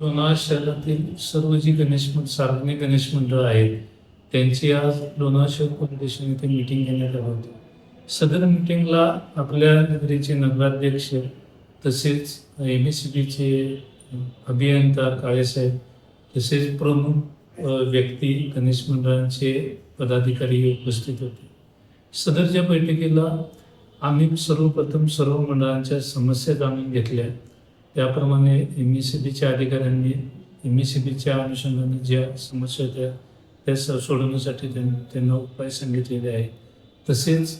लोणावळा शहरातील सर्व जी सार्वजनिक गणेश मंडळ आहेत त्यांची आज लोणावळा शहर पोलीस स्टेशन येथे मीटिंग घेण्यात आली होती. सदर मीटिंगला आपल्या नगरीचे नगराध्यक्ष तसेच MSCBचे अभियंता काळेसाहेब तसेच प्रमुख व्यक्ती गणेश मंडळांचे पदाधिकारी उपस्थित होते. सदरच्या बैठकीला आम्ही सर्वप्रथम सर्व मंडळांच्या समस्या जाणून घेतल्या. त्याप्रमाणे MSCBच्या अधिकाऱ्यांनी MSCBच्या अनुषंगाने ज्या समस्या होत्या त्या सोडवण्यासाठी त्यांना उपाय सांगितलेले आहेत. तसेच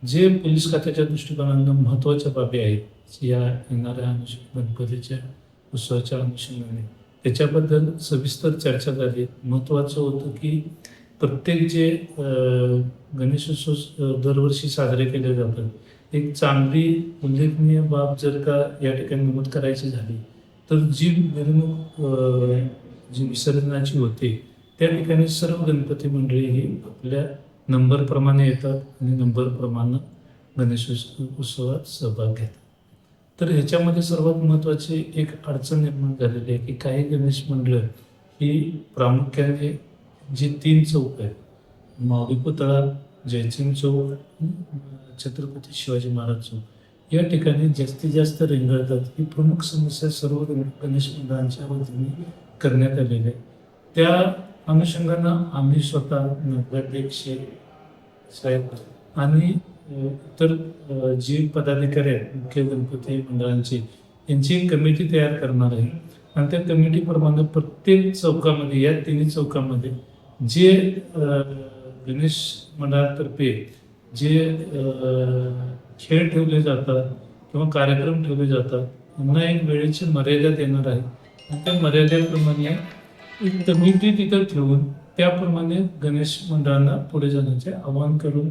जे पोलीस खात्याच्या दृष्टिकोनातून महत्त्वाच्या बाबी आहेत या येणाऱ्या गणपतीच्या उत्सवाच्या अनुषंगाने त्याच्याबद्दल सविस्तर चर्चा झाली. महत्त्वाचं होतं की प्रत्येक जे गणेशोत्सव दरवर्षी साजरे केले जातात एक चांगली उल्लेखनीय बाब जर का या ठिकाणी नमूद करायची झाली तर जी मिरवणूक जी विसर्जनाची होते त्या ठिकाणी सर्व गणपती मंडळी ही आपल्या नंबरप्रमाणे येतात आणि नंबरप्रमाणे गणेशोत्सवात सहभाग घेतात. तर ह्याच्यामध्ये सर्वात महत्त्वाची एक अडचण निर्माण झालेली आहे की काही गणेश मंडळ ही प्रामुख्याने जी 3 चौक आहेत माऊली पुतळा, जयसिंग चौक, छत्रपती शिवाजी महाराज चौक या ठिकाणी जास्तीत जास्त रेंगाळतात. ही प्रमुख समस्या सर्व गणेश मंडळांच्या वतीने करण्यात आलेली आहे. त्या अनुषंगानं आम्ही स्वतः नगराध्यक्ष साहेब आणि इतर जी पदाधिकारी आहेत मुख्य गणपती मंडळांची यांची एक कमिटी तयार करणार आहे आणि त्या कमिटीप्रमाणे प्रत्येक चौकामध्ये या 3 चौकामध्ये जे गणेश मंडळातर्फे जे खेळ ठेवले जातात किंवा कार्यक्रम ठेवले जातात त्यांना एक वेळेची मर्यादा देणार आहे आणि त्या मर्यादेप्रमाणे एक कमिटी तिथं ठेवून त्याप्रमाणे गणेश मंडळांना पुढे जाण्याचे आवाहन करून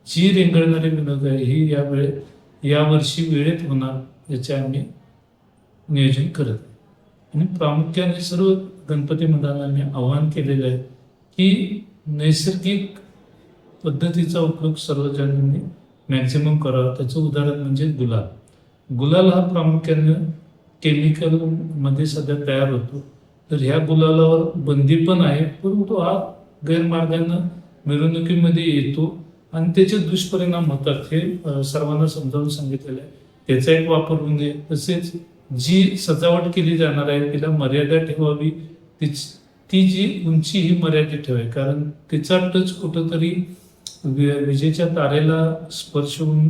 जी रेंगाळणारी विनोद आहे ही यावर्षी वेळेत होणार याचे आम्ही नियोजन करत आहे. आणि प्रामुख्याने सर्व गणपती मंडळांना आम्ही आवाहन केलेलं आहे की नैसर्गिक पद्धतीचा उपयोग सर्वजणांनी मॅक्झिमम करावा. त्याचं उदाहरण म्हणजे गुलाल हा प्रामुख्याने केमिकलमध्ये सध्या तयार होतो. तर ह्या गुलालावर बंदी पण आहे परंतु हा गैरमार्गानं मिरवणुकीमध्ये येतो आणि त्याचे दुष्परिणाम होतात हे सर्वांना समजावून सांगितलेलं आहे. त्याचा एक वापर होऊ नये. तसेच जी सजावट केली जाणार आहे तिला मर्यादा ठेवावी. ती जी उंची ही मर्यादित ठेवावी कारण तिचा टच कुठंतरी विजेच्या तारेला स्पर्श होऊन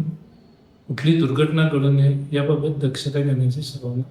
कुठली दुर्घटना घडू नये याबाबत दक्षता घेण्याची सर्वांना